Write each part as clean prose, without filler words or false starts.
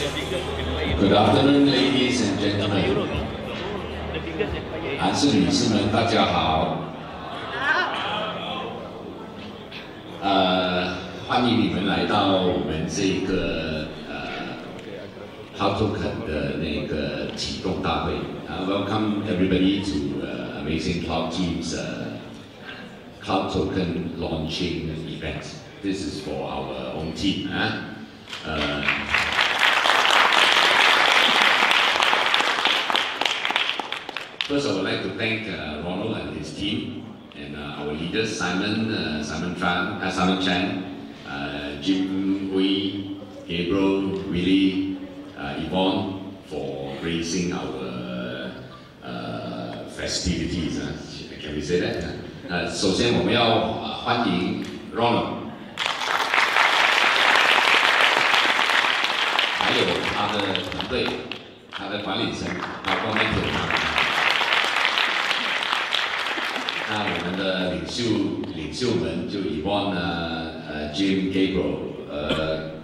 Good afternoon, ladies and gentlemen. 男士、女士们，大家好。欢迎你们来到我们这个HODLing 的那个启动大会。Welcome everybody to Amazing Cloud Team's Cloud Token launching event. This is for our own team. First, I would like to thank Ronald and his team, and our leaders Simon Chan, Jim Wee, Gabriel, Willie, Yvonne, for gracing our festivities. Can we say that? 首先，我们要欢迎 Ronald， 还有他的团队、他的管理层，包括 Myke。 那我们的领袖们就 Yvonne Jim Gabriel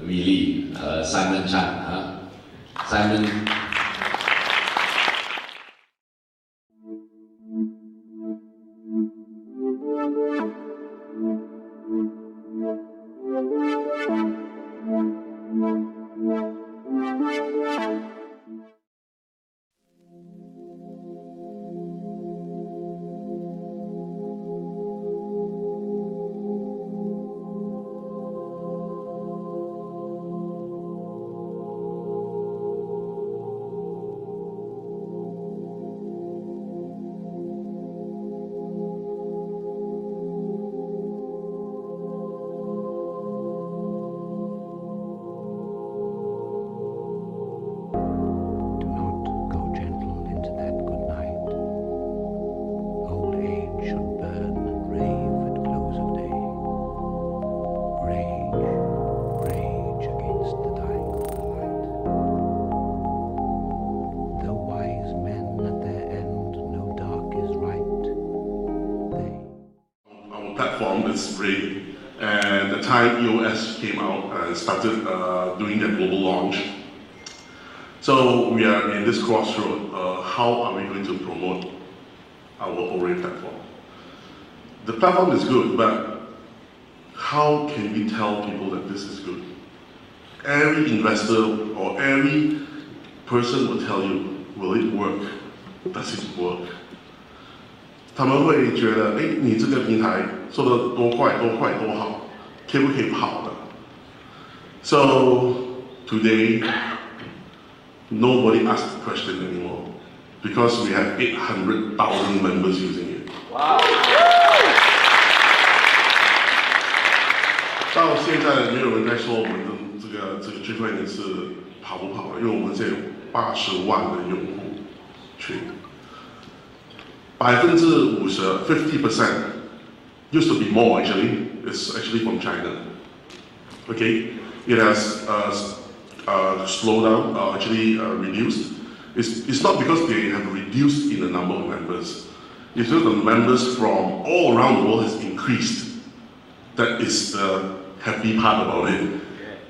Willie 和 Simon Chan Simon。 Platform is great, and the time EOS came out and started doing their global launch. So we are in this crossroad. How are we going to promote our ORA platform? The platform is good, but how can we tell people that this is good? Every investor or every person will tell you, will it work? Does it work? 他们会觉得，你这个平台做得多快多好，可不可以跑的 ？So today, nobody asks the question anymore because we have 800,000 members using it. Wow! 到现在没有人在说我们的这个区块链是跑不跑的，因为我们这有80万的用户群。 50% used to be more actually. It's actually from China. Okay, it has slowed down, actually reduced. It's not because they have reduced in the number of members. It's just the members from all around the world has increased. That is the happy part about it.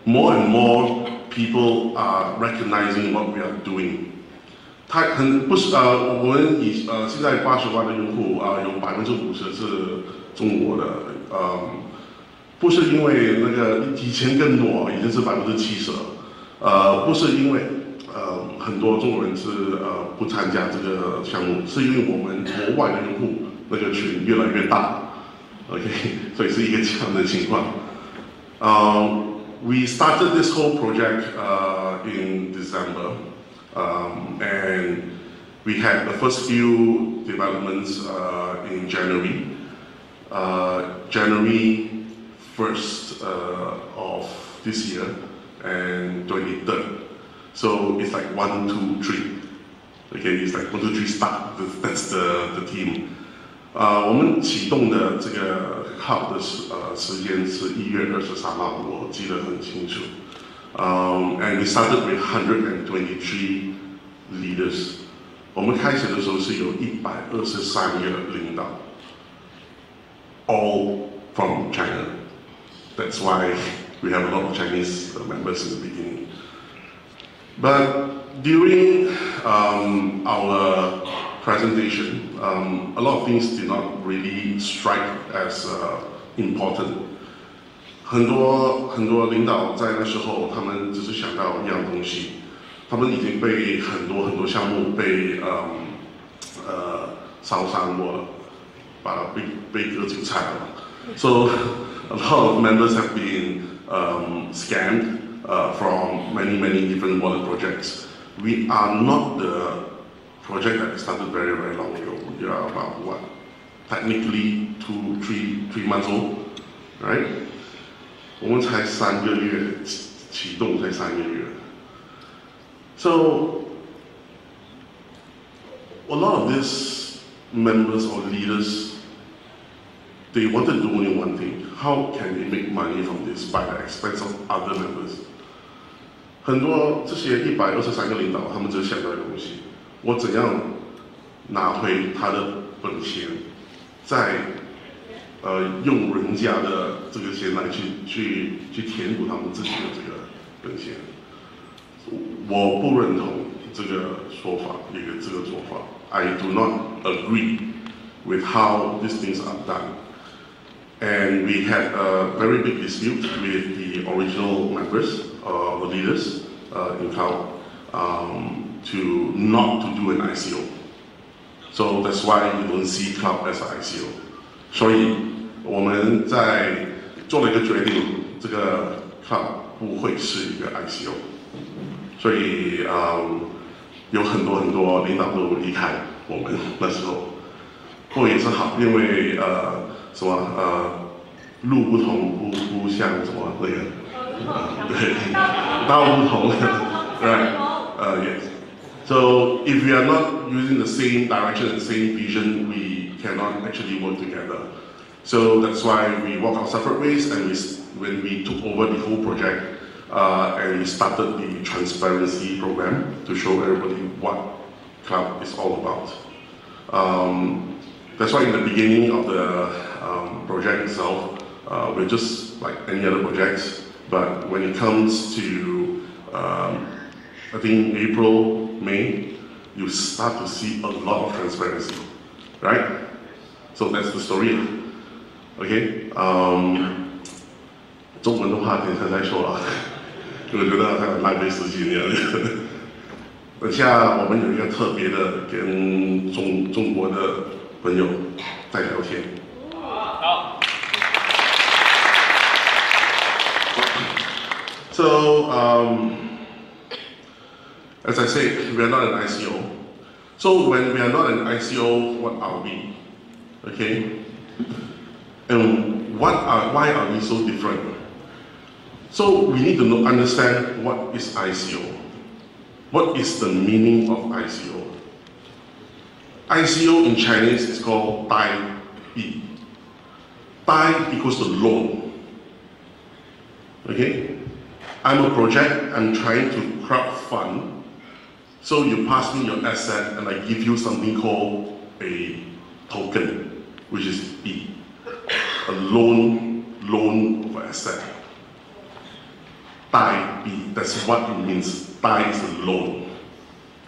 More and more people are recognizing what we are doing. 我们现在80万的用户有50%是中国的，不是因为那个以前更多，已经是70%了，不是因为很多中国人是不参加这个项目，是因为我们国外的用户那个群越来越大 ，OK， 所以是一个这样的情况。We started this whole project in December. And we had the first few developments in January. January 1st of this year and 23rd. So it's like 1, 2, 3. Okay, it's like 1, 2, 3 start. That's the team. 我们启动的这个 hub 的时间是1月23号，我记得很清楚。And we started with 123 leaders. 我们开始的时候是有123个领导 ，all from China. That's why we have a lot of Chinese members in the beginning. But during our presentation, a lot of things did not really strike as important. 很多领导在那时候，他们只是想到一样东西，他们已经被很多项目被烧伤过了，被割韭菜了。So a lot of members have been scammed from many different water projects. We are not the project that started very long ago. We are about what? Technically 3 months old, right? 我们才3个月启动才3个月。So a lot of these members or leaders, they wanted to do only one thing: how can they make money from this by the expense of other members? 很多这些123个领导，他们只想到一个东西：我怎样拿回他的本钱，再用人家的这个钱来去填补他们自己的这个本钱。我不认同这个说法，这个做法。I do not agree with how these things are done. And we had a very big dispute with the original members, the leaders in Kuala, to not to do an ICO. So that's why you don't see Club as an ICO. 所以我们在做了一个决定，这个 Club 不会是一个 ICO。所以有很多领导都离开我们那时候，不过也是好，因为什么路不同不像什么那个对，道不同，right? Yes. So if we are not using the same direction and same vision, we cannot actually work together. So that's why we walk our separate ways, and when we took over the whole project, and we started the transparency program to show everybody what Club is all about. That's why in the beginning of the project itself, we're just like any other projects, but when it comes to, I think April, May, you start to see a lot of transparency, right? So that's the story. Okay? 中文的话等一下再说了，我觉得还有浪费时间了。等下我们有一个特别的跟中国的朋友在聊天。好。So, as I said, we are not an ICO. So when we are not an ICO, what are we? Okay? And why are we so different? So we need to understand what is ICO. What is the meaning of ICO? ICO in Chinese is called Dai Bi. Dai equals to loan. Okay? I'm a project, I'm trying to crowdfund. So you pass me your asset and I give you something called a token, which is B. A loan of an asset. Dai B, that's what it means. Dai is a loan.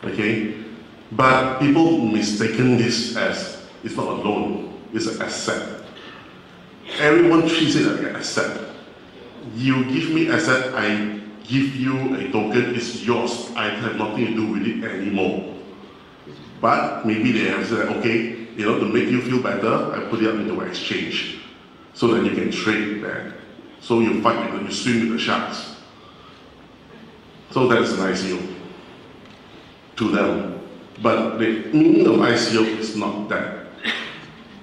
Okay? But people mistaken this as it's not a loan, it's an asset. Everyone treats it like an asset. You give me asset, I give you a token, it's yours. I have nothing to do with it anymore. But maybe they have said, okay, to make you feel better, I put it up into exchange. So that you can trade back. So you fight with them, you swim with the sharks. So that is an ICO to them. But the meaning of ICO is not that.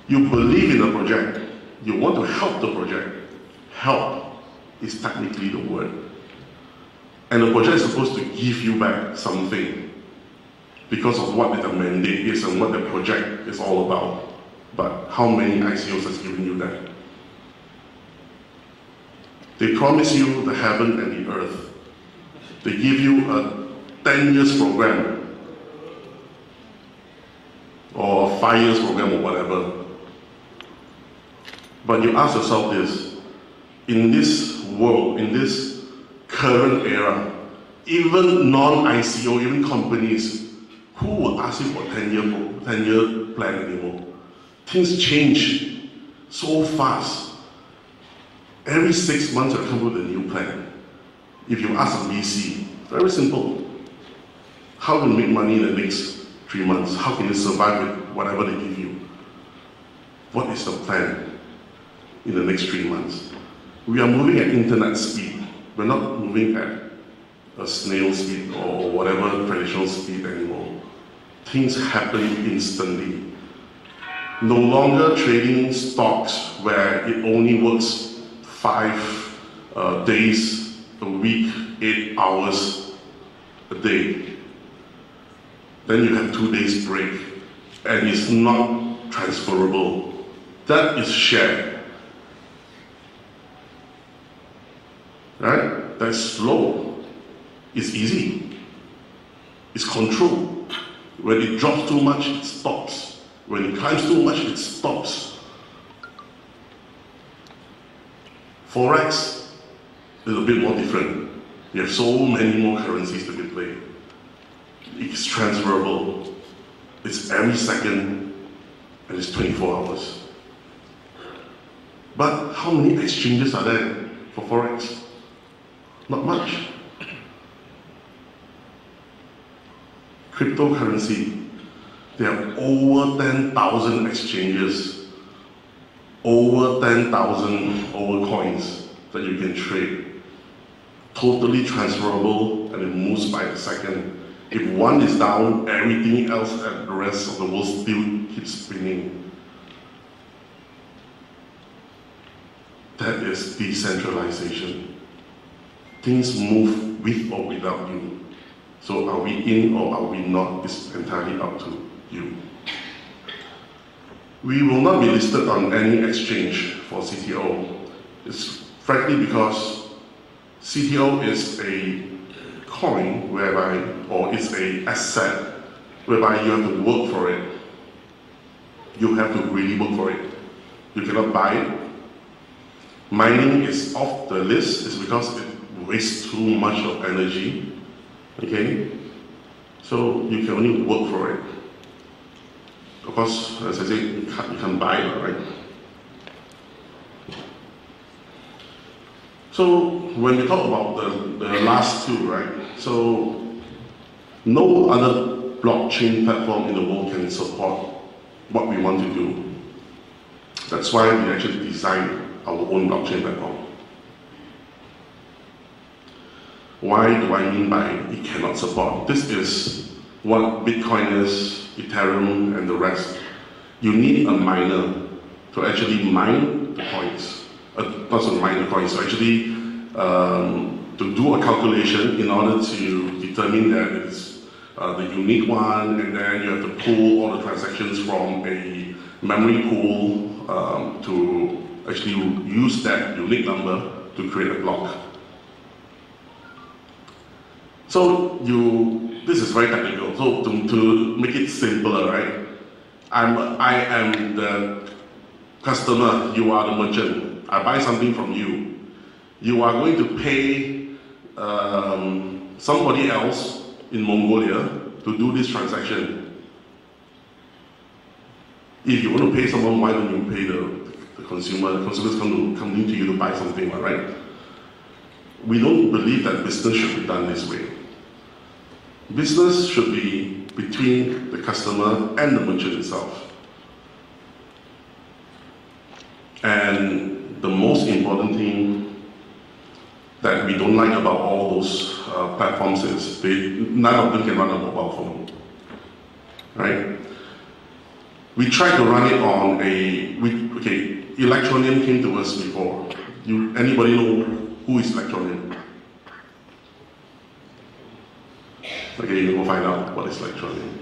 You believe in the project, you want to help the project. Help is technically the word. And the project is supposed to give you back something because of what the mandate is and what the project is all about. But how many ICOs has given you that? They promise you the heaven and the earth. They give you a 10 years program or a 5 years program or whatever. But you ask yourself this, in this world, in this current era, Even non-ICO, even companies, who will ask you for 10-year plan anymore? Things change so fast. Every 6 months you come with a new plan. If you ask a VC, very simple. How will you make money in the next 3 months? How can you survive with whatever they give you? What is the plan in the next 3 months? We are moving at internet speed. We're not moving at a snail speed or whatever traditional speed anymore. Things happen instantly. No longer trading stocks where it only works 5 days a week, 8 hours a day. Then you have 2 days break, and it's not transferable. That is shared. Right? That's slow. It's easy. It's controlled. When it drops too much, it stops. When it climbs too much, it stops. Forex is a bit more different. You have so many more currencies to be played. It's transferable. It's every second, and it's 24 hours. But how many exchanges are there for Forex? Not much. Cryptocurrency, there are over 10,000 exchanges, over 10,000 over coins that you can trade. Totally transferable, and it moves by the second. If one is down, everything else and the rest of the world still keeps spinning. That is decentralization. Things move with or without you. So are we in or are we not? It's entirely up to you. We will not be listed on any exchange for CTO. It's frankly because CTO is a coin whereby, or it's an asset whereby you have to work for it. You have to really work for it. You cannot buy it. Mining is off the list. It's because it wastes too much of energy. Okay? So you can only work for it. Of course, as I say, you can't buy it, right? So when we talk about the last two, right? So no other blockchain platform in the world can support what we want to do. That's why we actually designed our own blockchain platform. Why do I mean by it cannot support? This is what Bitcoin is, Ethereum, and the rest. You need a miner to actually mine the coins. Not to mine the coins, to actually to do a calculation in order to determine that it's the unique one, and then you have to pull all the transactions from a memory pool to actually use that unique number to create a block. So this is very technical. So to make it simpler, right? I am the customer, you are the merchant. I buy something from you. You are going to pay somebody else in Mongolia to do this transaction. If you want to pay someone, why don't you pay the consumer? The consumer's coming to you to buy something, right? We don't believe that business should be done this way. Business should be between the customer and the merchant itself. And the most important thing that we don't like about all those platforms is none of them can run a mobile phone, right? We tried to run it on Electronium came to us before. Anybody know who is Electronium? Okay, you go find out what is Electronium.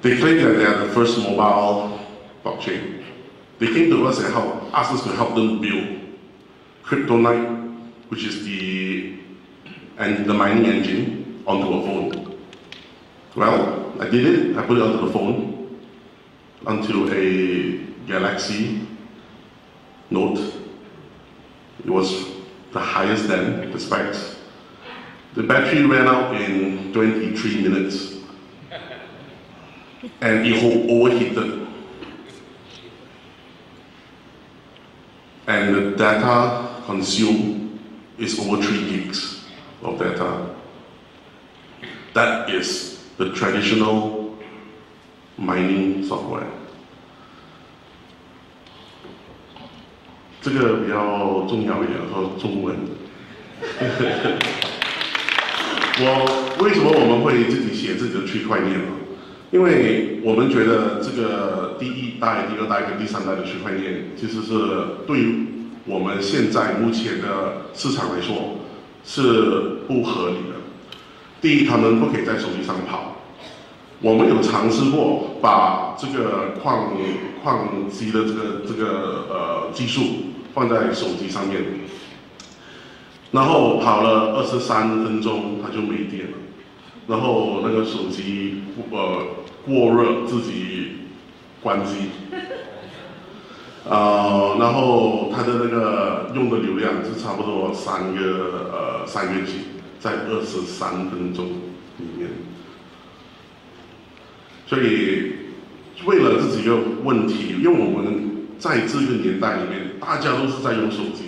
They claim that they are the first mobile blockchain. They came to us and asked us to help them build Kryptonite, which is the mining engine, onto a phone. Well, I did it. I put it onto the phone, onto a Galaxy Note. It was the highest then, the specs. The battery ran out in 23 minutes. And it overheated. And the data consumed is over 3 gigs of data. That is the traditional mining software. 这个比较重要一点，说中文。为什么我们会自己写自己的区块链呢？因为我们觉得这个第一代、第二代跟第三代的区块链，其实是对于我们现在目前的市场来说是不合理的。第一，他们不可以在手机上跑。我们有尝试过把这个矿机的这个技术放在手机上面，然后跑了23分钟，它就没电了。然后那个手机过热，自己关机。然后它的那个用的流量是差不多3个 G， 在23分钟里面。所以为了这几个问题，因为我们在这个年代里面，大家都是在用手机。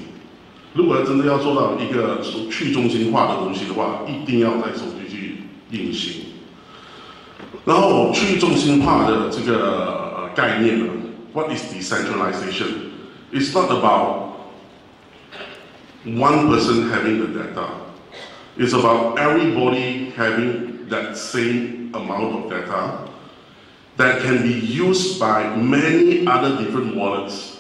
如果真的要做到一个去中心化的东西的话，一定要在手机去运行。然后去中心化的这个概念呢 ，What is decentralization? It's not about one person having the data. It's about everybody having that same amount of data that can be used by many other different wallets.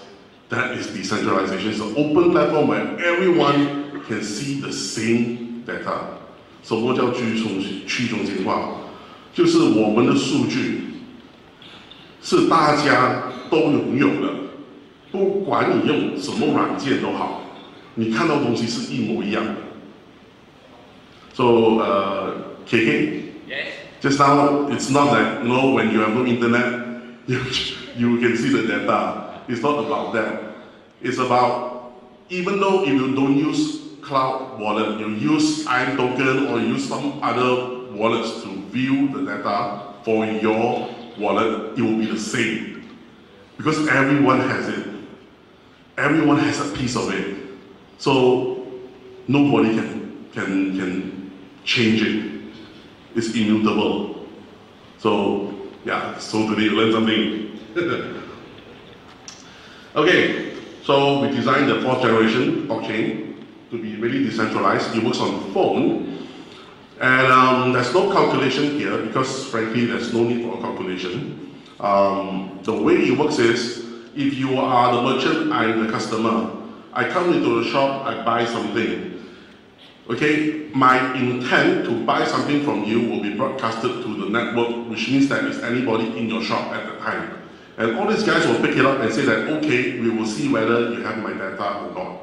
That is decentralization. It's an open platform where everyone can see the same data. 什么叫去中心化？就是我们的数据是大家都拥有的，不管你用什么软件都好，你看到东西是一模一样的。So, KK, yes. Just now it's not that when you have no internet, you can see the data. It's not about that. It's about, even though if you don't use cloud wallet, you use iToken or use some other wallets to view the data for your wallet, it will be the same. Because everyone has it. Everyone has a piece of it. So nobody can change it. It's immutable. So yeah, so today you learned something. Okay, so we designed the 4th generation blockchain to be really decentralized. It works on phone, and there's no calculation here because frankly there's no need for a calculation. The way it works is, if you are the merchant, I'm the customer. I come into the shop, I buy something. Okay, my intent to buy something from you will be broadcasted to the network, which means that it's anybody in your shop at the time. And all these guys will pick it up and say that, okay, we will see whether you have my data or not.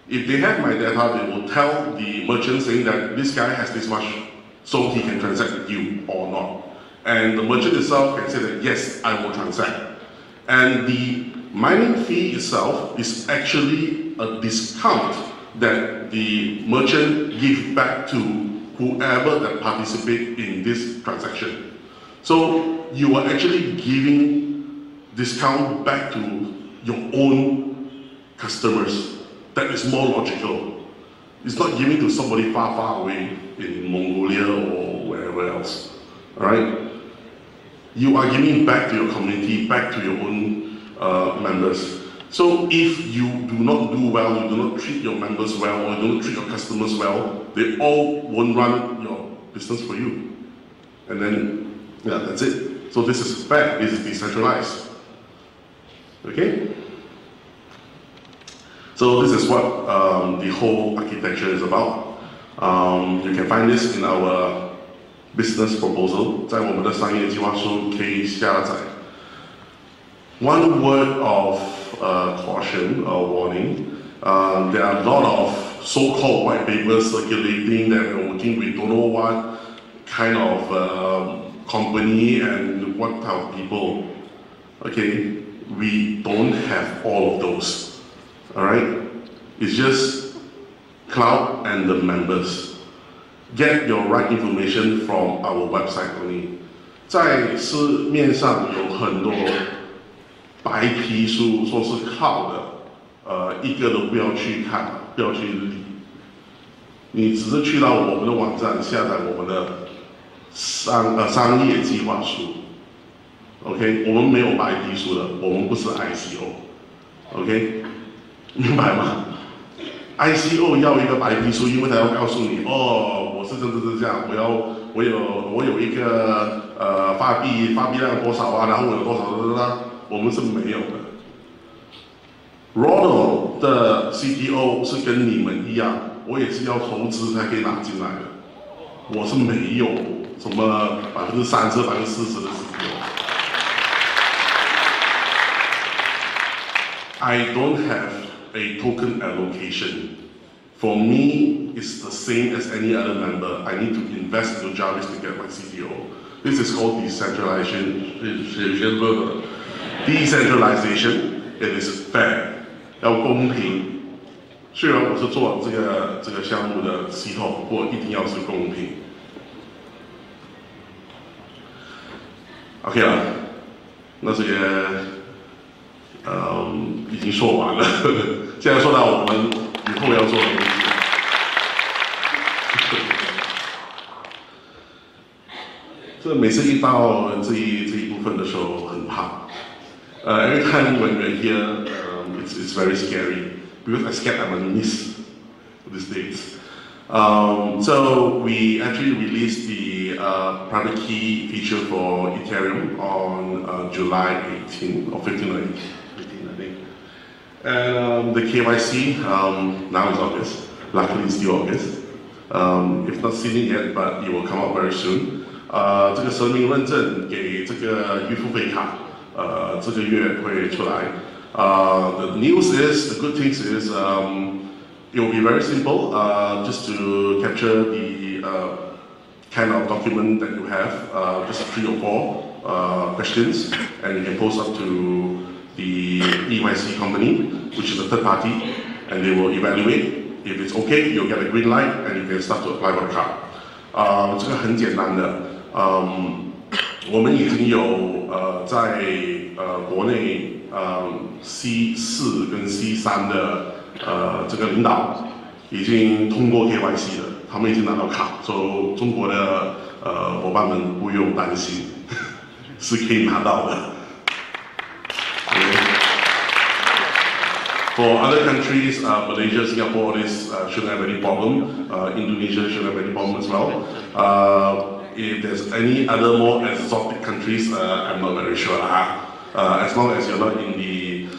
If they have my data, they will tell the merchant saying that this guy has this much, so he can transact with you or not. And the merchant itself can say that, yes, I will transact. And the mining fee itself is actually a discount that the merchant gives back to whoever that participates in this transaction. So you are actually giving discount back to your own customers. That is more logical. It's not giving to somebody far, far away in Mongolia or wherever else. Alright? You are giving back to your community, back to your own members. So if you do not do well, you do not treat your members well, or you do not treat your customers well, they all won't run your business for you. And then, yeah, that's it. So this is fair, this is decentralized. Okay? So this is what the whole architecture is about. You can find this in our business proposal, 在我们的商业计划书可以下载。One word of caution or warning, there are a lot of so-called white papers circulating that we're working with don't know what kind of company and what type of people. Okay, we don't have all of those. Alright? It's just cloud and the members. get your right information from our website only. 在市面上有很多白皮书，说是靠的，一个都不要去看，不要去理。你只是去到我们的网站下载我们的商业计划书。OK， 我们没有白皮书的，我们不是 ICO。OK， 明白吗？ICO 要一个白皮书，因为他要告诉你，哦，我是这样，我有一个发币量多少啊，然后我有多少，我们是没有的。HODL 的 CTO 是跟你们一样，我也是要投资才可以拿进来的，我是没有什么30%、40%的 CTO。I don't have a token allocation. For me, it's the same as any other member. I need to invest into Jarvis to get my CTO. This is called decentralization. Decentralization, it is fair. 要公平。虽然我是做这个项目的系统，不过一定要是公平。OK 了，那这个已经说完了。现在说到我们以后要做的东西。这每次一到这一部分的时候，很怕。Every time when we're here, it's very scary because I scared I'm gonna miss these dates. So we actually released the private key feature for Ethereum on July 18 or 15 or 18, I think. And the KYC, now is August. Luckily it's still August. It's not seen it yet, but it will come out very soon. 这个实名认证给这个预付费卡，这个月会出来。The news is, the good things is, it will be very simple, just to capture the kind of document that you have, just 3 or 4 questions, and you can post up to the EYC company, which is a third party, and they will evaluate. If it's okay, you'll get a green light, and you can start to apply for the card. 这个很简单的，我们已经有在国内C4跟 C3的这个领导已经通过 KYC 了，他们已经拿到卡，所以中国的伙伴们不用担心，是可以拿到的。For other countries, Malaysia, Singapore, this shouldn't have any problem. Indonesia shouldn't have any problem as well. If there's any other more exotic countries, I'm not very sure. As long as you're not in the...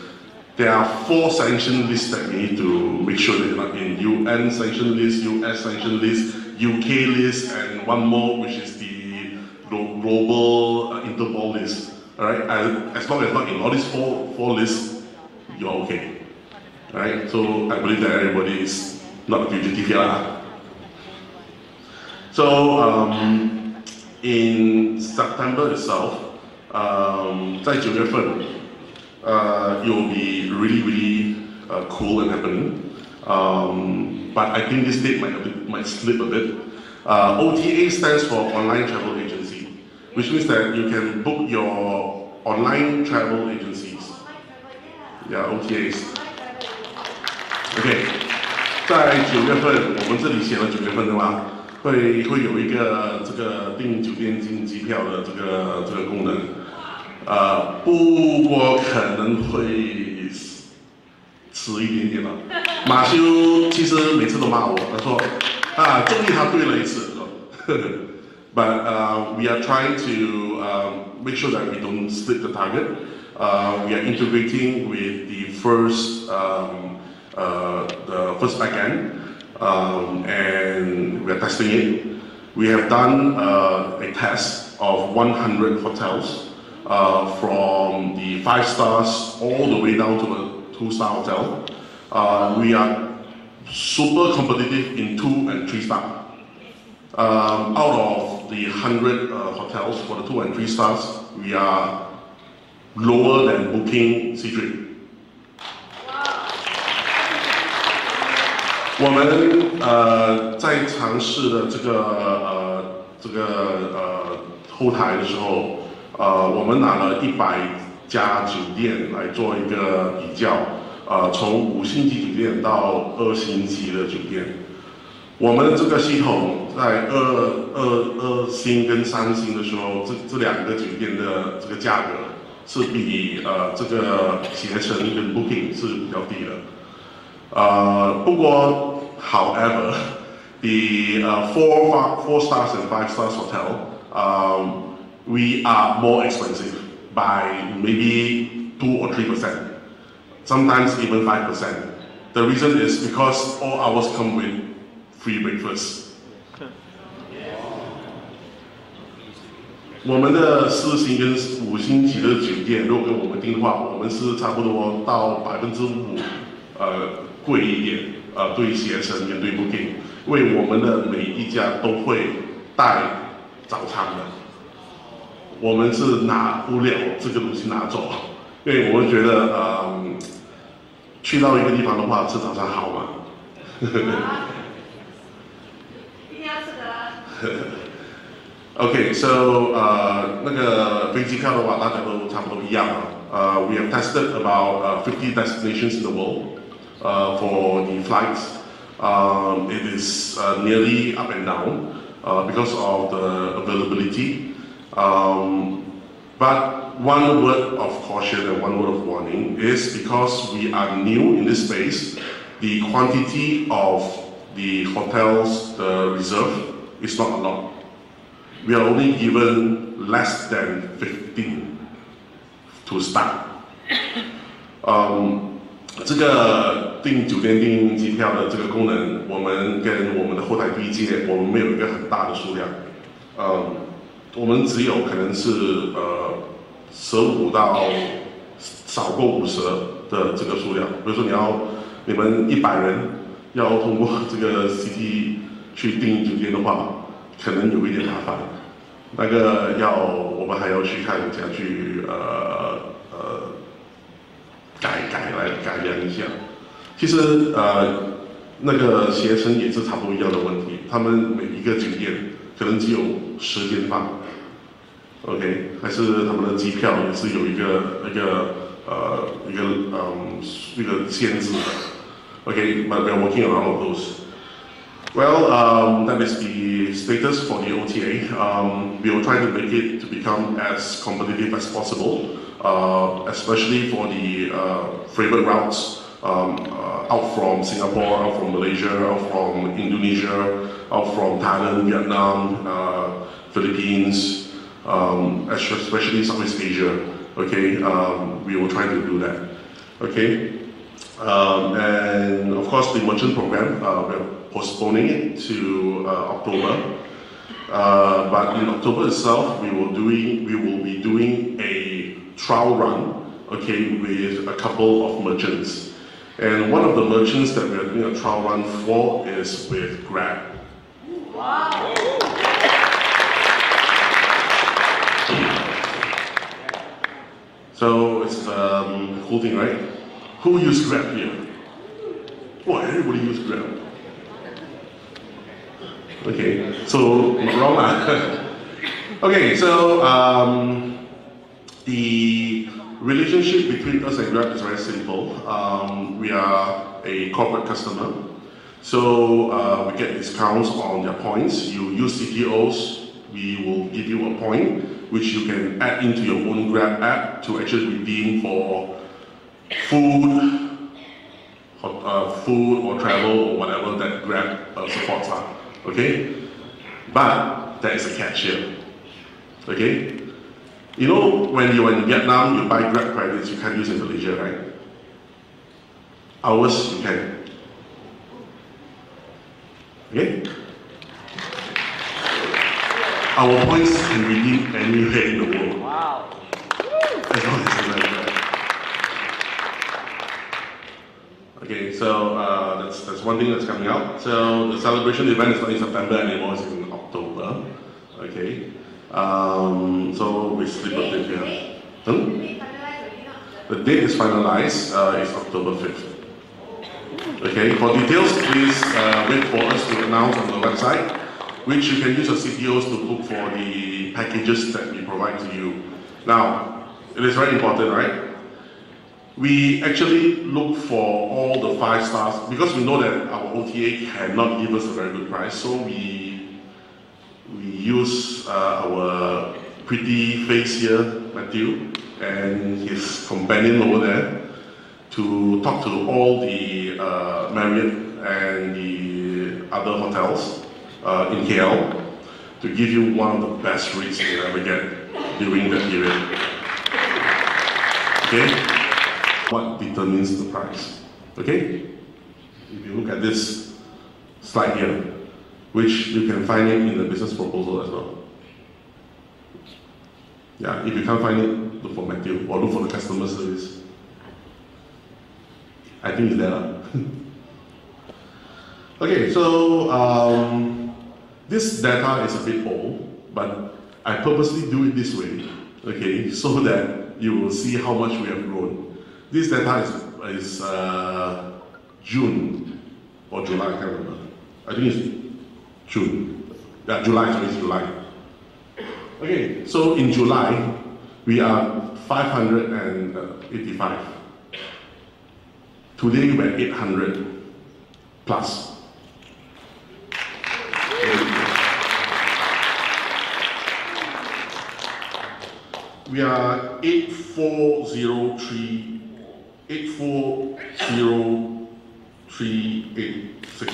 There are 4 sanction lists that we need to make sure that you're not in. UN sanction list, US sanction list, UK list, and one more which is the global Interpol list. Alright, as long as not in all these 4 lists, you're okay. Right, so I believe that everybody is not fugitive here. So in September itself, 在9月份, it will be really cool and happening. But I think this date might slip a bit. OTA stands for Online Travel Agency, which means that you can book your online travel agencies. Yeah, OTAs. OK， 在9月份，我们这里写了9月份对吗？会有一个这个订酒店、订机票的这个功能，不过可能会迟一点了。马修其实每次都骂我，他说终于他对了一次。But we are trying to make sure that we don't split the target. We are integrating with the first backend, and we are testing it. We have done a test of 100 hotels, from the 5 stars all the way down to a 2-star hotel. We are super competitive in 2 and 3 star. Out of the 100 hotels for the 2 and 3 stars, we are lower than booking C3. 我们在尝试的后台的时候，我们拿了100家酒店来做一个比较，从5星级酒店到2星级的酒店。我们的这个系统在2星跟3星的时候，这2个酒店的这个价格是比这个携程跟 Booking 是比较低的。不过 ，however， the 4 stars and 5 stars hotel, we are more expensive by maybe 2 or 3%, sometimes even 5%. The reason is because all ours come with free breakfast. 我们的4星跟5星级的酒店，如果跟我们订的话，我们是差不多到5%贵一点，对携程跟对 Booking， 因为我们的每一家都会带早餐的，我们是拿不了这个东西拿走，因为我们觉得去到一个地方的话吃早餐好嘛。一定要吃的。Okay, so 那个飞机票的话，大家都差不多一样啊。We have tested about 50 destinations in the world for the flights. It is nearly up and down because of the availability. But one word of caution and one word of warning is because we are new in this space, the quantity of the hotels, the reserve, is not a lot. We are only given less than 15 to start. 这个订酒店、订机票的这个功能，我们跟我们的后台对接，我们没有一个很大的数量。我们只有可能是15到少过50的这个数量。比如说你们100人要通过这个 CT 去订酒店的话，可能有一点麻烦。那个我们还要去看怎样去改良一下。其实那个携程也是差不多一样的问题，他们每一个酒店可能只有10间房 ，OK， 还是他们的机票也是有一个限制的 ，OK，but we are working around all those. Well, that is the status for the OTA. We will try to make it to become as competitive as possible, especially for the favorite routes out from Singapore, out from Malaysia, out from Indonesia, out from Thailand, Vietnam, Philippines, especially Southeast Asia. Okay, we will try to do that. Okay, and of course the merchant program, we're postponing it to October. But in October itself, we will be doing a trial run, okay, with a couple of merchants. And one of the merchants that we are doing a trial run for is with Grab. Wow. So it's a cool thing, right? Who uses Grab here? Boy, everybody uses Grab. Okay, so wrong. Okay, so the relationship between us and Grab is very simple. We are a corporate customer, so we get discounts on their points. You use CTOs, we will give you a point, which you can add into your own Grab app to actually redeem for food or travel or whatever that Grab supports are. Okay, but there is a catch here. Okay, you know when you're in Vietnam, you buy Grab credits you can't use in Malaysia, right? Ours you can. Okay, our points can redeem anywhere in the world. Wow. As long as it's like that. Okay, so that's one thing that's coming out. So the celebration event is not in September anymore, it's in October. Okay, so we split it here. The date is finalized, it's October 5th. Okay, for details, please wait for us to announce on the website, which you can use your CPOs to look for the packages that we provide to you. Now, it is very important, right? We actually look for all the 5 stars because we know that our OTA cannot give us a very good price, so we use our pretty face here, Matthew, and his companion over there to talk to all the Marriott and the other hotels in KL to give you one of the best rates you'll ever get during that period. Okay? What determines the price? Okay? If you look at this slide here, which you can find it in the business proposal as well. Yeah, if you can't find it, look for Matthew or look for the customer service. I think it's there. Okay, so this data is a bit old, but I purposely do it this way, okay, so that you will see how much we have grown. This data is June or July, I can't remember. I think it's June. Yeah, July, sorry, it's July. Okay, so in July, we are 585. Today, we're 800 plus. We are 840,386.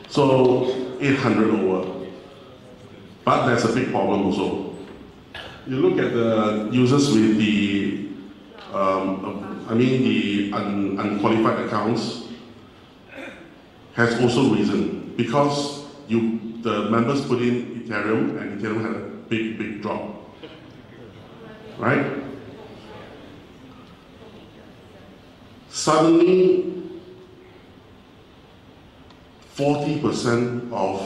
So 800 over. But there's a big problem also. You look at the users with the, the unqualified accounts has also risen because the members put in Ethereum and Ethereum had a big drop. Right? Suddenly, 40% of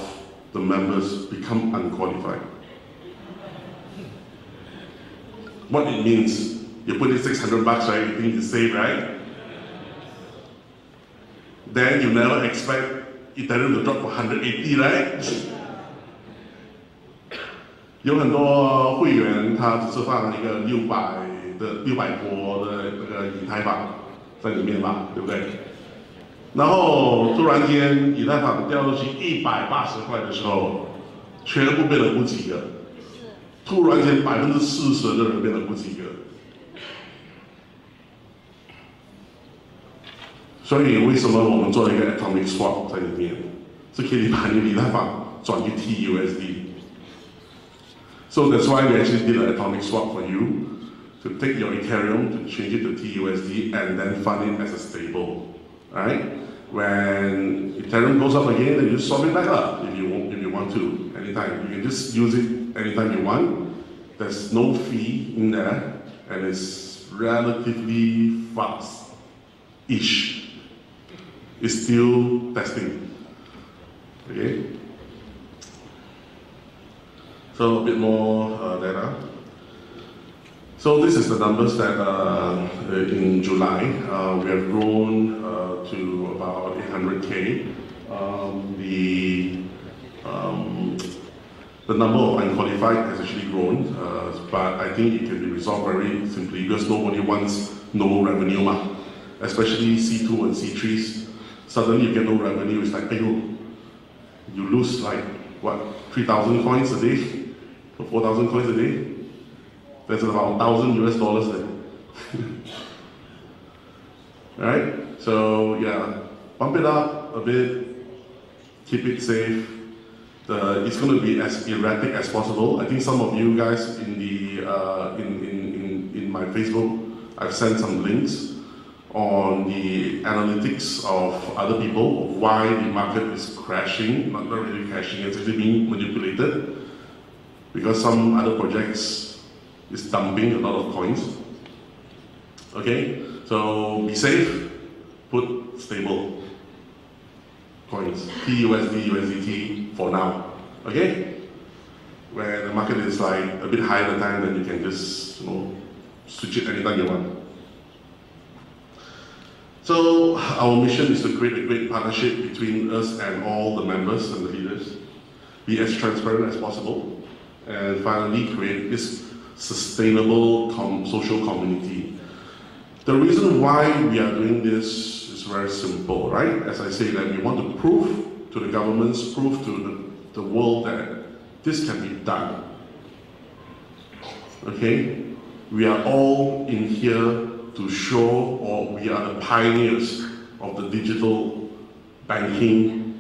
the members become unqualified. What it means, you put in $600, right? You think it's safe, right? Then you never expect Ethereum to drop to 180, right? 有很多会员他只是放一个600波的那个以太坊在里面吧，对不对？然后突然间以太坊掉到去180块的时候，全部变得不及格。突然间40%的人变得不及格。所以为什么我们做了一个 atomic swap 在里面，是可以把你的以太坊转去 TUSD。So that's why we actually did an atomic swap for you to take your Ethereum to change it to TUSD and then fund it as a stable. Alright? When Ethereum goes up again, then you swap it back up if you want to, anytime. You can just use it anytime you want. There's no fee in there, and it's relatively fast-ish. It's still testing. Okay? So a bit more data. So this is the numbers that in July we have grown to about 800K. The number of unqualified has actually grown, but I think it can be resolved very simply because nobody wants no revenue, especially C2 and C3s. Suddenly you get no revenue, it's like, you lose like, what, 3,000 coins a day? 4,000 coins a day? That's about $1,000 there. Right? So yeah, bump it up a bit, keep it safe. It's going to be as erratic as possible. I think some of you guys in the in my Facebook, I've sent some links on the analytics of other people of why the market is crashing. Not really crashing, it's actually being manipulated because some other projects is dumping a lot of coins. Okay, so be safe, put stable coins, TUSD, USDT for now. Okay, when the market is like a bit higher the time, then you can just switch it anytime you want. So our mission is to create a great partnership between us and all the members and the leaders, be as transparent as possible, and finally create this sustainable social community. The reason why we are doing this is very simple, right? As I say, that we want to prove to the governments, prove to the world that this can be done. Okay? We are all in here to show, or we are the pioneers of the digital banking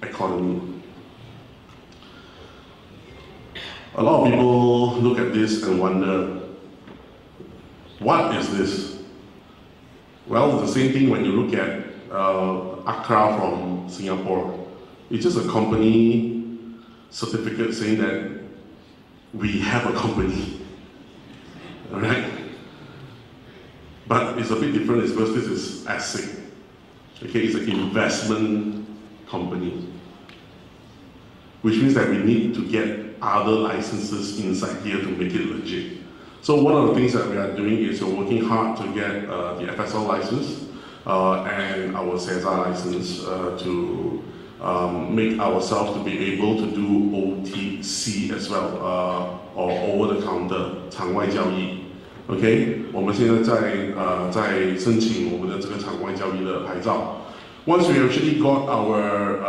economy. A lot of people look at this and wonder, what is this? Well, it's the same thing when you look at Accra from Singapore. It's just a company certificate saying that we have a company, all right? But it's a bit different because this is ASIC. Okay, it's an investment company, which means that we need to get other licenses inside here to make it legit. So one of the things that we are doing is we're working hard to get the FSL license and our CESA license to make ourselves to be able to do OTC as well, or over-the-counter 场外交易。OK， 我们现在在申请我们的这个场外交易的牌照。Once we actually got our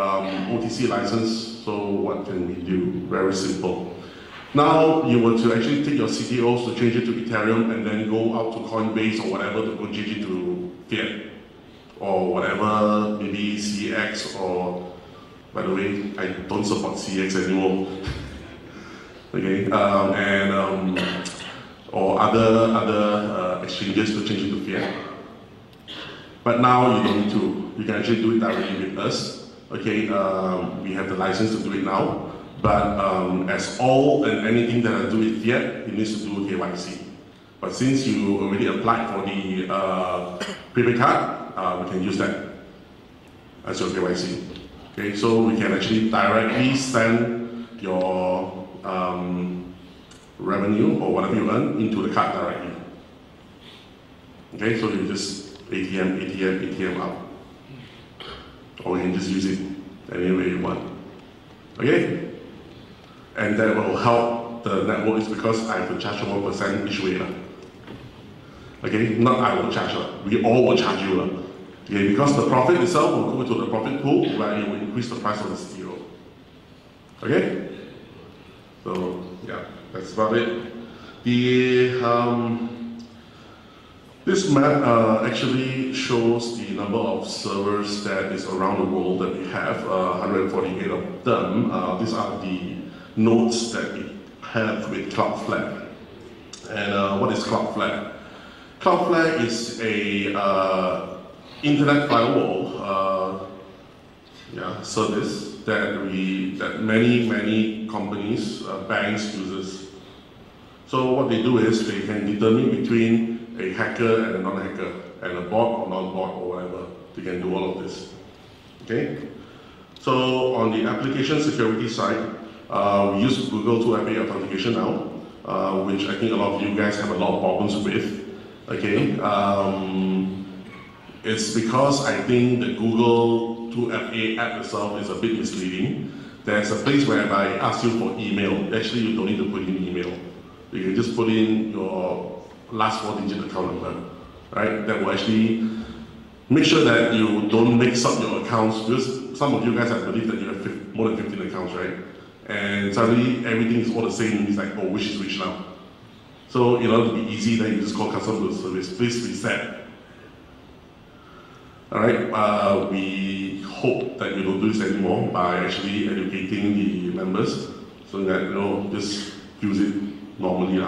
OTC license, so what can we do? Very simple. Now you were to actually take your CTOs to change it to Ethereum and then go out to Coinbase or whatever to go change it to Fiat or whatever, maybe CX or, by the way, I don't support CX anymore. Okay, or other exchanges to change it to Fiat. But now you don't need to. You can actually do it directly with us. Okay, we have the license to do it now. But as all and anything that I do with Fiat, it needs to do KYC. But since you already applied for the prepaid card, we can use that as your KYC. Okay, so we can actually directly send your revenue or whatever you earn into the card directly. Okay, so you just ATM out. Or you can just use it any way you want. Okay? And that will help the network is because I have to charge 1% each way. Okay, not I will charge, we all will charge you. Okay, because the profit itself will go to the profit pool where it will increase the price of the CTO. Okay? So, yeah, that's about it. This map actually shows the number of servers that is around the world that we have, 148 of them. These are the nodes that we have with Cloudflare. And what is Cloudflare? Cloudflare is a internet firewall service that many companies, banks uses. So what they do is they can determine between a hacker and a non-hacker, and a bot or non-bot or whatever. They can do all of this. Okay? So on the application security side, we use Google 2FA authentication now, which I think a lot of you guys have a lot of problems with. Okay? It's because I think the Google 2FA app itself is a bit misleading. There's a place whereby it asks you for email. Actually, you don't need to put in email. You can just put in your last 4-digit account number, right? That will actually make sure that you don't mix up your accounts, because some of you guys have believed that you have more than 15 accounts, right? And suddenly everything is all the same. It's like, oh, which is which now? So in order to be easy, then you just call customer service, please reset. All right, we hope that you don't do this anymore by actually educating the members so that, just use it normally.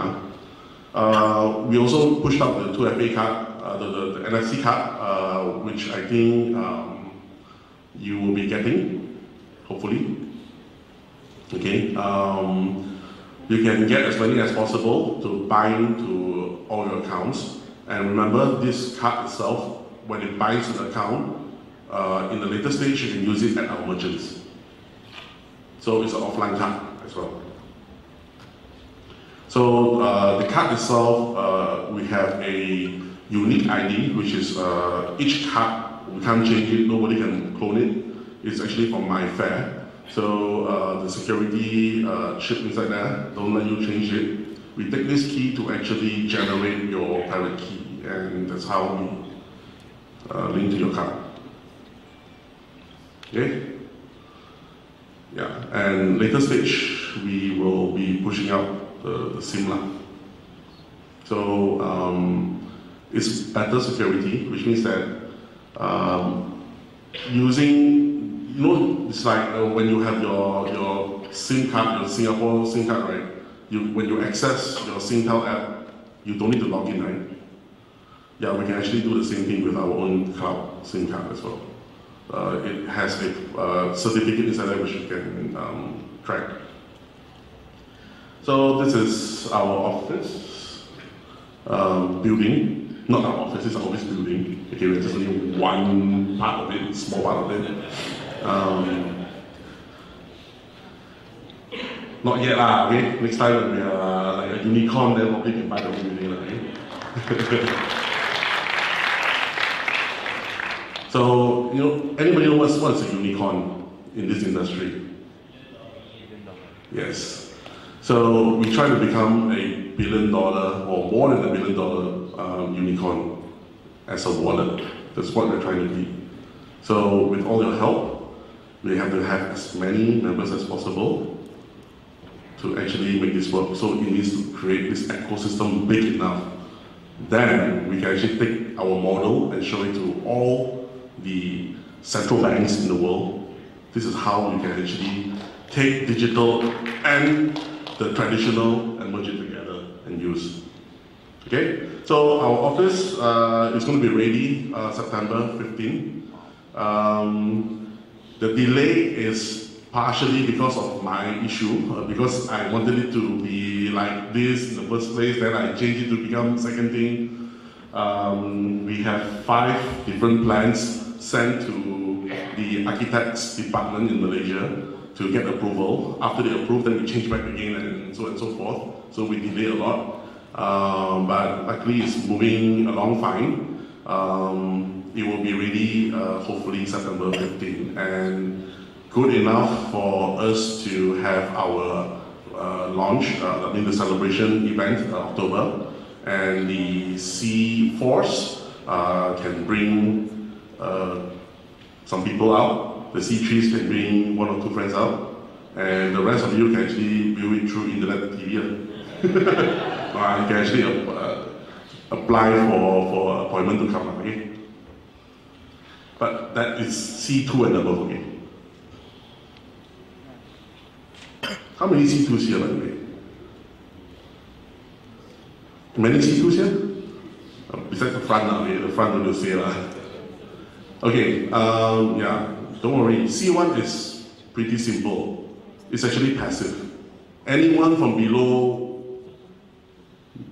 We also pushed out the 2FA card, the NFC card, which I think you will be getting, hopefully. Okay, you can get as many as possible to bind to all your accounts. And remember, this card itself, when it binds to the account, in the later stage, you can use it at our merchants. So it's an offline card as well. So the card itself, we have a unique ID, which is each card, we can't change it, nobody can clone it. It's actually from my fare. So the security chip inside there, don't let you change it. We take this key to actually generate your private key, and that's how we link to your card. Okay? Yeah, and later stage, we will be pushing out the SIM lock. So it's better security, which means that using, you know, it's like when you have your SIM card, your Singapore SIM card, right? When you access your Singtel app, you don't need to log in, right? Yeah, we can actually do the same thing with our own cloud SIM card as well. It has a certificate inside there which you can track. So this is our office building. Not our office, it's our office building. Okay, we're just only one part of it, small part of it. Not yet lah, okay? Next time when we are like a unicorn, then probably can buy the whole building, okay? So, you know, anybody know what's a unicorn in this industry? Yes. So we try to become $1 billion or more than $1 billion unicorn as a wallet. That's what we're trying to be. So with all your help, we have to have as many members as possible to actually make this work. So it needs to create this ecosystem big enough. Then we can actually take our model and show it to all the central banks in the world. This is how we can actually take digital and the traditional and merge it together and use. Okay, so our office is going to be ready September 15. The delay is partially because of my issue, because I wanted it to be like this in the first place, then I changed it to become second thing. We have 5 different plans sent to the architects department in Malaysia to get approval. After they approve, then we change back again and so forth. So we delay a lot, but luckily it's moving along fine. It will be ready hopefully September 15, and good enough for us to have our launch, I mean the celebration event October, and the C Force can bring some people out, the C3s can bring 1 or 2 friends out, and the rest of you can actually view it through internet TV. You can actually apply for appointment to come, okay? But that is C2 and above, okay? How many C2s here, by the way? Many C2s here? Besides the front, okay? The front will say lah. Okay, yeah, don't worry. C1 is pretty simple. It's actually passive. Anyone from below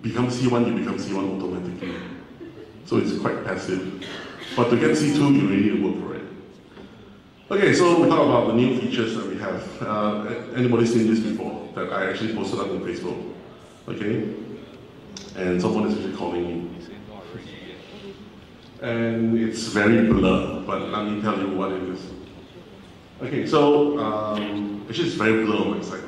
becomes C1, you become C1 automatically. So it's quite passive. But to get C2, you really need to work for it. Okay, so we talk about the new features that we have. Anybody seen this before? That I actually posted up on Facebook. Okay? And someone is actually calling me. And it's very blur, but let me tell you what it is. Okay, so actually it's very blur on my side.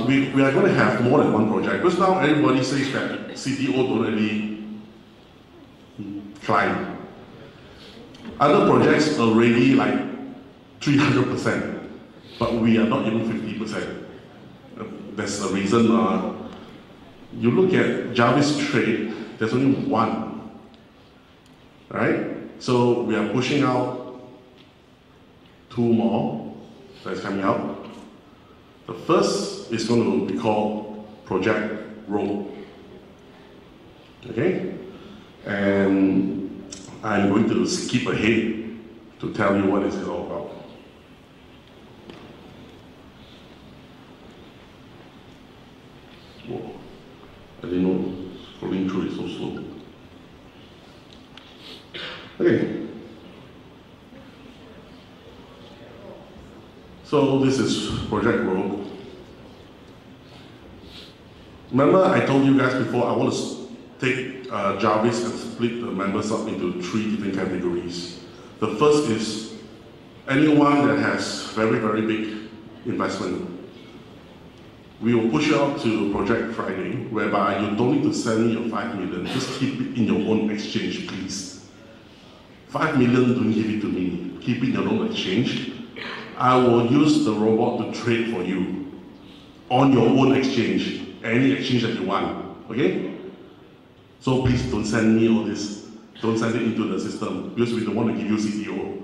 We are going to have more than one project, because now everybody says that CTO don't really climb. Other projects are already like 300%, but we are not even 50%. There's a reason. You look at Jarvis Trade, there's only one. Right? So we are pushing out 2 more that's coming out. The first is going to be called Project Road. Okay? And I'm going to skip ahead to tell you what is it all about. Whoa. I didn't know scrolling through is so slow. Okay. So this is Project Road. Remember I told you guys before I want to take Jarvis and split the members up into 3 different categories. The first is anyone that has very, very big investment. We will push you out to Project Friday, whereby you don't need to send me your 5 million, just keep it in your own exchange, please. 5 million, don't give it to me, keep it in your own exchange. I will use the robot to trade for you on your own exchange, any exchange that you want, okay? So please don't send me all this, don't send it into the system, because we don't want to give you CTO.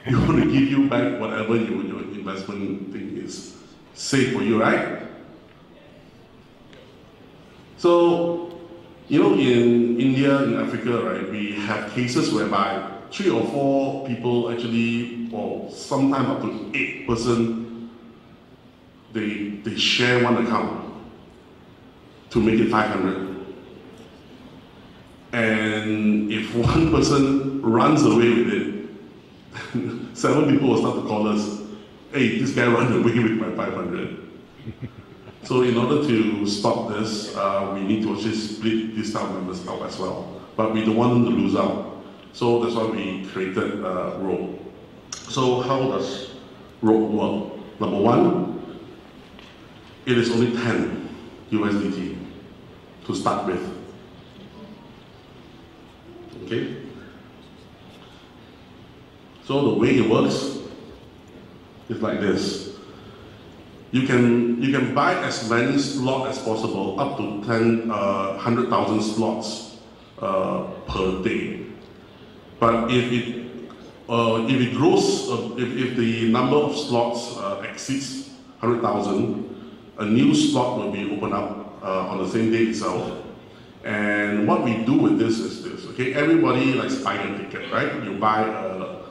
We want to give you back whatever your investment thing is. Safe for you, right? So, you know, in India, in Africa, right, we have cases whereby 3 or 4 people actually, or sometimes up to 8 person, they share one account to make it 500. And if one person runs away with it, 7 people will start to call us, hey, this guy ran away with my 500. So in order to stop this, we need to actually split these staff members out as well. But we don't want them to lose out. So that's why we created Rope. So how does Rope work? Number 1, it is only 10 USDT to start with. Okay? So the way it works is like this. You can buy as many slots as possible, up to 100,000 slots per day. But if it grows, if the number of slots exceeds 100,000, a new slot will be opened up on the same day itself. And what we do with this is this, okay? Everybody likes buying a ticket, right? You buy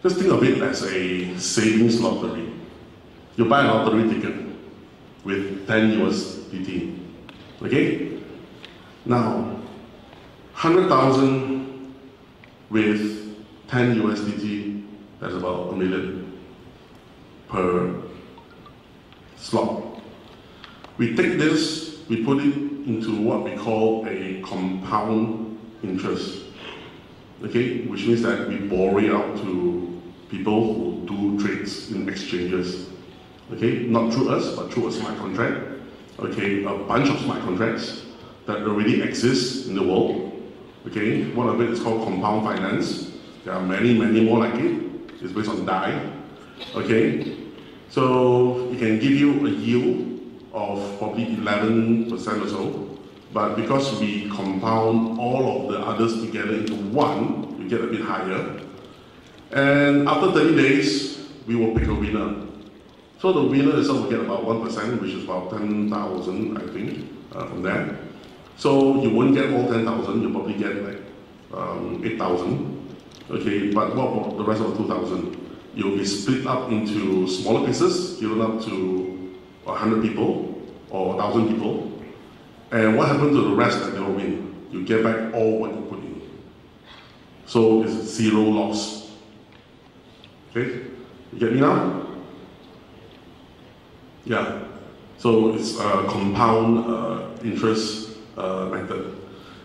just think of it as a savings lottery. You buy a lottery ticket with 10 USDT, okay? Now, 100,000 with 10 USDT, that's about $1 million per slot. We take this, we put it into what we call a compound interest, okay? Which means that we borrow it out to people who do trades in exchanges. Okay, not through us, but through a smart contract. Okay, a bunch of smart contracts that already exist in the world. Okay, one of it is called compound finance. There are many, many more like it. It's based on DAI. Okay, so it can give you a yield of probably 11% or so. But because we compound all of the others together into one, you get a bit higher. And after 30 days, we will pick a winner. So the winner itself will get about 1%, which is about 10,000, I think, from that. So you won't get all 10,000, you'll probably get like 8,000. Okay, but what about the rest of the 2,000? You'll be split up into smaller pieces, given up to 100 people or 1,000 people. And what happens to the rest that they'll win? You get back all what you put in. So it's 0 loss. Okay, you get me now? Yeah, so it's a compound interest method.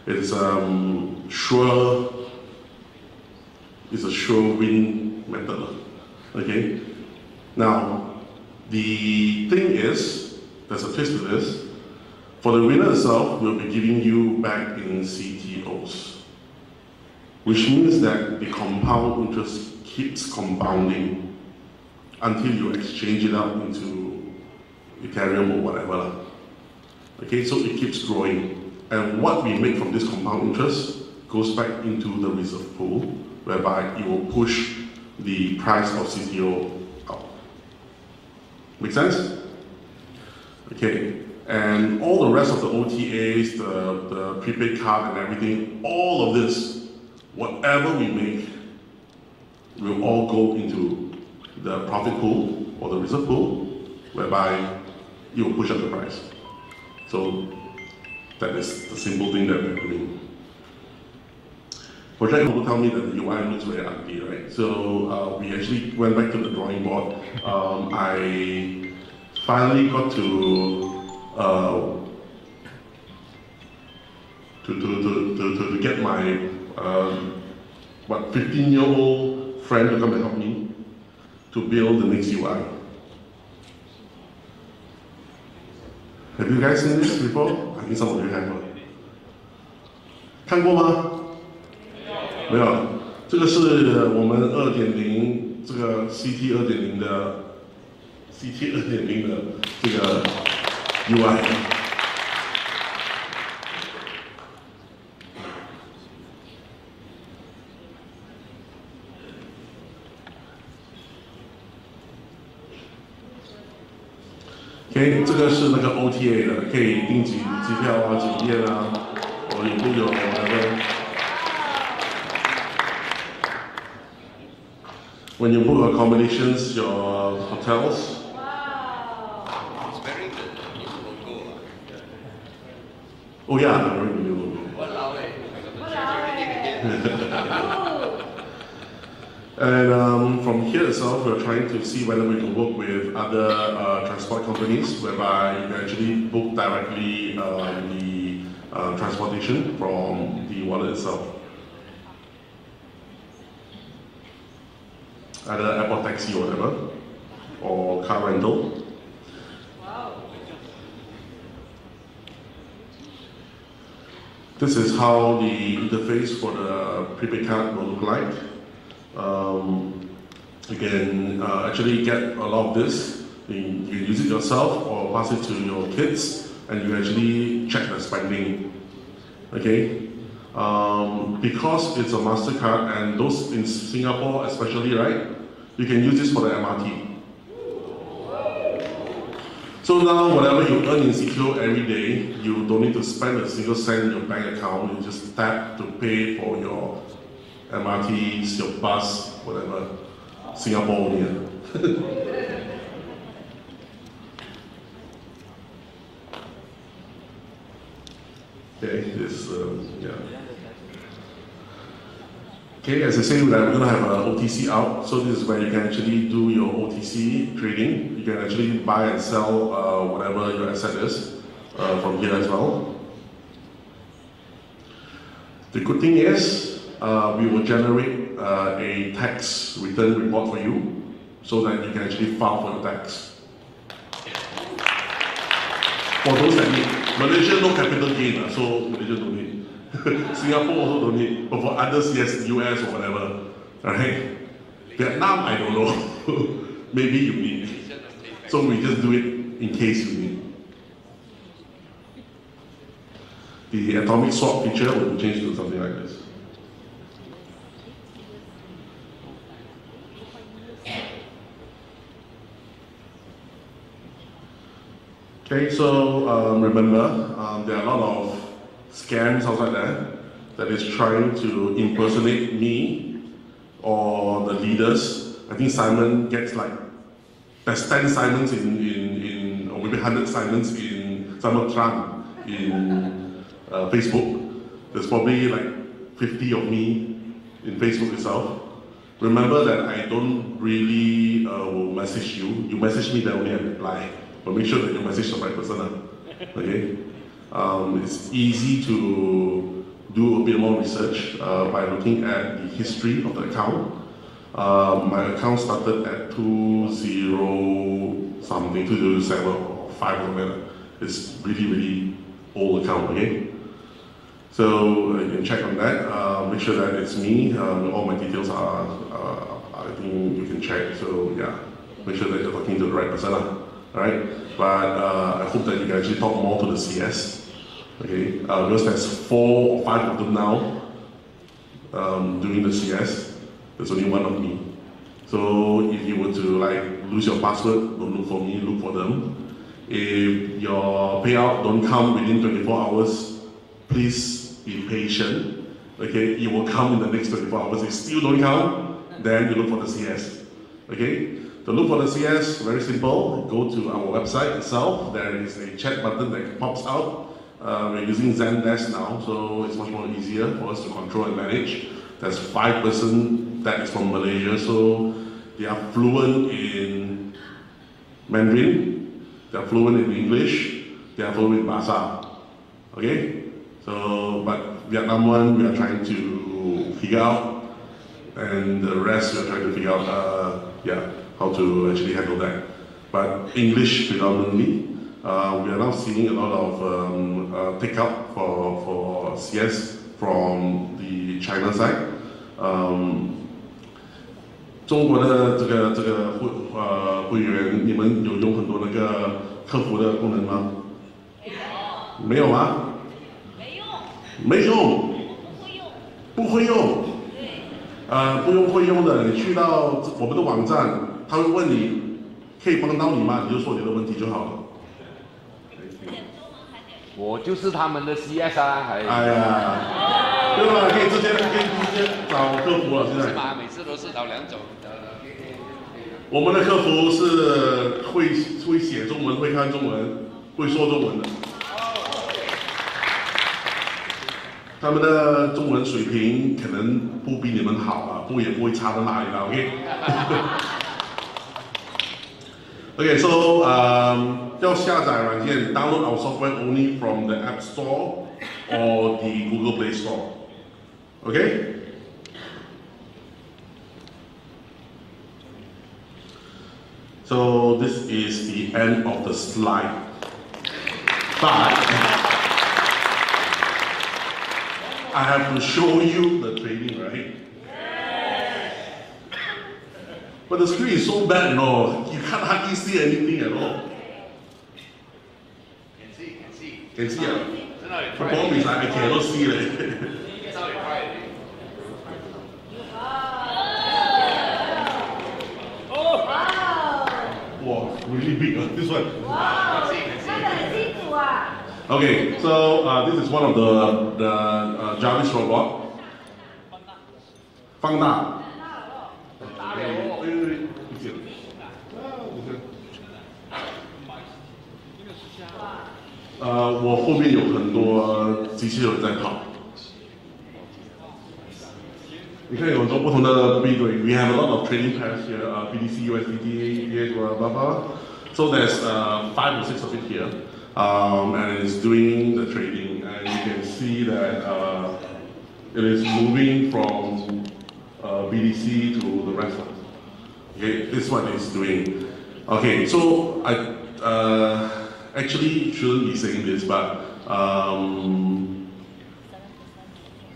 It's it's a sure win method. Okay. Now, the thing is, there's a twist to this. For the winner itself, we'll be giving you back in CTOs, which means that the compound interest keeps compounding until you exchange it out into Ethereum or whatever. Okay, so it keeps growing. And what we make from this compound interest goes back into the reserve pool, whereby it will push the price of CTO up. Make sense? Okay, and all the rest of the OTAs, the prepaid card and everything, all of this, whatever we make, will all go into the profit pool or the reserve pool, whereby you will push up the price. So that is the simple thing that we're doing. Project will tell me that the UI looks very ugly, right? So we actually went back to the drawing board. I finally got to to get my 15-year-old friend to come and help me to build the next UI. Have you guys seen this before? I think some of you have. 看过吗？没有。这个是我们2.0这个 CT 2.0的 CT 2.0的这个 UI。OK， 这个是那个 OTA 的，可以订机票啊、酒店啊，也都有那个。When you book accommodations, your hotels. Wow. It's wearing the new logo. Oh yeah, I'm wearing the new logo. Walao eh. I got to change everything again. And from here itself, we're trying to see whether we can work with other transport companies, whereby you can actually book directly the transportation from the wallet itself. Either airport taxi or whatever, or car rental. Wow. This is how the interface for the prepaid card will look like. You can actually get a lot of this. You can use it yourself or pass it to your kids, and you actually check the spending. Okay. Because it's a MasterCard, and those in Singapore especially, right? You can use this for the MRT. So now, whatever you earn in CTO every day, you don't need to spend a single cent in your bank account. You just tap to pay for your MRTs, your bus, whatever. Singapore only. Okay, this, yeah. Okay, as I say, we're going to have an OTC out. So this is where you can actually do your OTC trading. You can actually buy and sell whatever your asset is from here as well. The good thing is, we will generate a tax return report for you so that you can actually file for your tax. For those that need. Malaysia, no capital gain, so Malaysia don't need. Singapore also don't need, but for others, yes, US or whatever. Alright? Vietnam, I don't know. Maybe you need. So we just do it in case you need. The atomic swap feature will be changed to something like this. Okay, so remember, there are a lot of scams outside there that is trying to impersonate me or the leaders. I think Simon gets like, there's 10 Simons or maybe 100 Simons in Simon Tran in Facebook. There's probably like 50 of me in Facebook itself. Remember that I don't really will message you. You message me, then only I reply. But make sure that you message the right person. Okay? It's easy to do a bit more research by looking at the history of the account. My account started at 20 something, 2007 or 5 or something. It's really old account, okay? So you can check on that. Make sure that it's me. All my details are, I think you can check. So yeah, make sure that you're talking to the right person. Alright? But I hope that you can actually talk more to the CS. Okay? Because there's 4 or 5 of them now doing the CS. There's only one of me. So if you were to like lose your password, don't look for me, look for them. If your payout don't come within 24 hours, please be patient. Okay? It will come in the next 24 hours. If still don't come, then you look for the CS. Okay? To look for the CS, very simple. Go to our website itself. There is a chat button that pops out. We're using Zendesk now, so it's much more easier for us to control and manage. There's 5 person that is from Malaysia, so they are fluent in Mandarin, they are fluent in English, they are fluent in Bahasa. Okay? So, but Vietnam one we are trying to figure out, and the rest we are trying to figure out, how to actually handle that. But English predominantly, we are now seeing a lot of take-up for CS from the China side. 中国的会员，你们有用很多那个客服的功能吗？没有吗？没用，不会用。不用会用的，你去到我们的网站，他会问你可以帮到你吗？你就说你的问题就好了。我就是他们的 CS 啊，哎呀，对吧？可以直接找客服了，现在。是吧？每次都是找2种。我们的客服是会写中文、会看中文、会说中文的。他们的中文水平可能不比你们好啊，也不会差到哪里了 ，OK。Okay, so 要下载软件 ，download our software only from the App Store or the Google Play Store. Okay. So this is the end of the slide, but I have to show you the training, right? But the screen is so bad, you can't hardly see anything at all. Can see, The problem is I cannot see it. Wow, really big, this one. Wow, Okay, so this is one of the Jarvis robot. 放大。我后面有很多机器人在跑。你看有很多不同的 B 队 ，we have a lot of training pairs here, BDC, USDT, blah blah blah. So there's 5 or 6 of it here, and it's doing the trading, and you can see that it is moving from BDC to the rest of it. Okay, this is what it's doing. Okay, so I actually shouldn't be saying this, but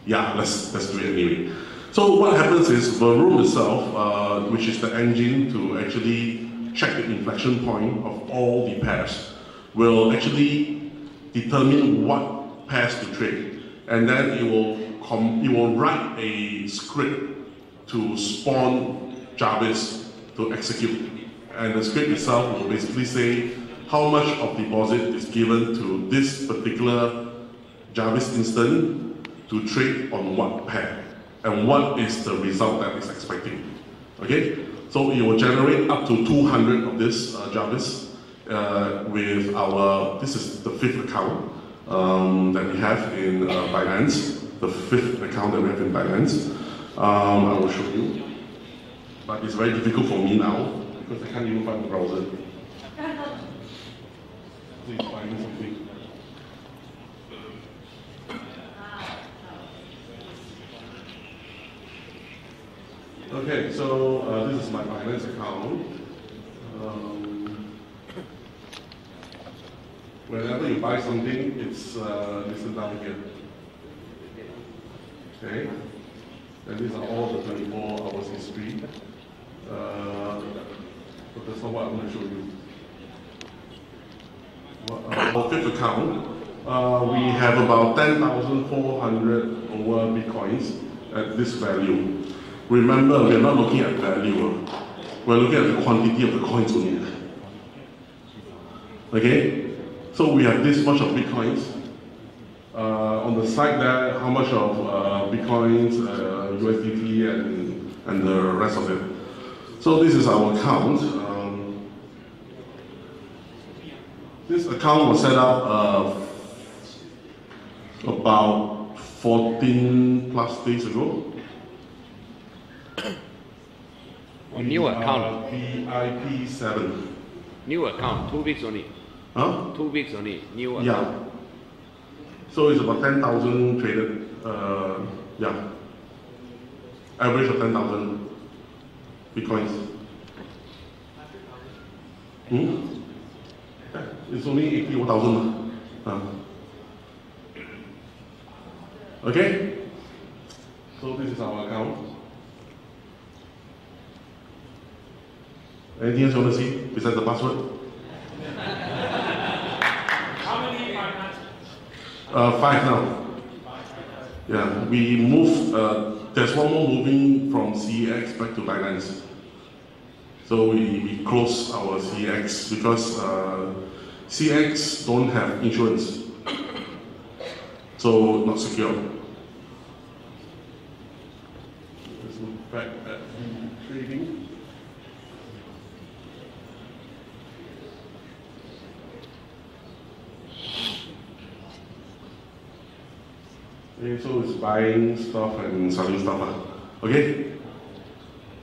yeah, let's do it anyway. So what happens is the room itself, which is the engine to actually check the inflection point of all the pairs, will actually determine what pairs to trade, and then it will write a script to spawn Jarvis to execute, and the script itself will basically say how much of deposit is given to this particular Jarvis instant to trade on what pair, and what is the result that it's expecting. Okay, so it will generate up to 200 of this Jarvis with our, this is the 5th account that we have in Binance, the 5th account that we have in Binance. I will show you, but it's very difficult for me now because I can't even find the browser. Please find me something. Okay, so this is my Binance account. Whenever you buy something, it's listed down here. Okay, and these are all the 24 hours history. But that's not what I'm going to show you. Our 5th account, we have about 10,400 over Bitcoins at this value. Remember, we're not looking at value. We're looking at the quantity of the coins only. Okay? So we have this much of Bitcoins. On the side there, how much of Bitcoins, USDT, and the rest of it. So this is our account. This account was set up about 14 plus days ago. New account. VIP 7. New account, 2 weeks only. Huh? 2 weeks only. New account. Yeah. So it's about 10,000 traded, yeah. Average of 10,000 Bitcoins. Yeah, it's only 81,000. Okay? So this is our account. Anything else you want to see besides the password? How many partners? 5 now. Yeah, we moved, there's one more moving from CEX back to Binance. So we closed our CEX because CEX don't have insurance. So not secure. Let's look back at the trading. Okay, so it's buying stuff and selling stuff. Okay?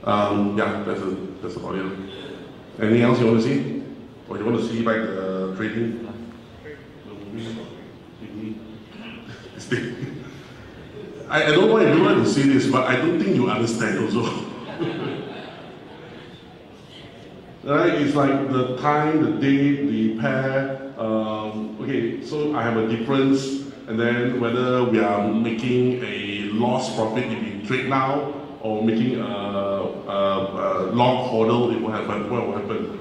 Yeah, that's about it. Anything else you want to see? Or you want to see like the trading? I don't know why you want to see this, but I don't think you understand also. Right? It's like the time, the date, the pair. Okay, so I have a difference, and then whether we are making a loss profit if we trade now, or making a long HODL, it will happen. What will happen?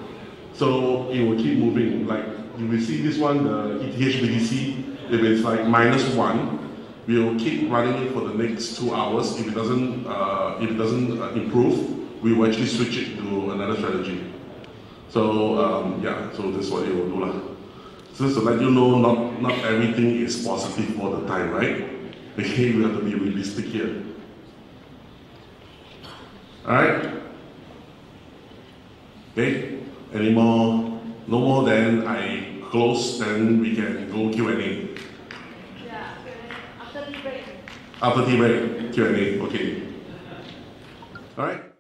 So it will keep moving. Like you will see this one, the ETH BTC, if it's like -1, we will keep running it for the next 2 hours. If it doesn't improve, we will actually switch it to another strategy. So yeah, so this is what it will do lah. So just to let you know, not everything is positive all the time, right? Okay, we have to be realistic here. Alright? Okay? Any more? No more, then I close, then we can go Q&A. Yeah, after tea break. After tea break, Q&A, okay. Alright?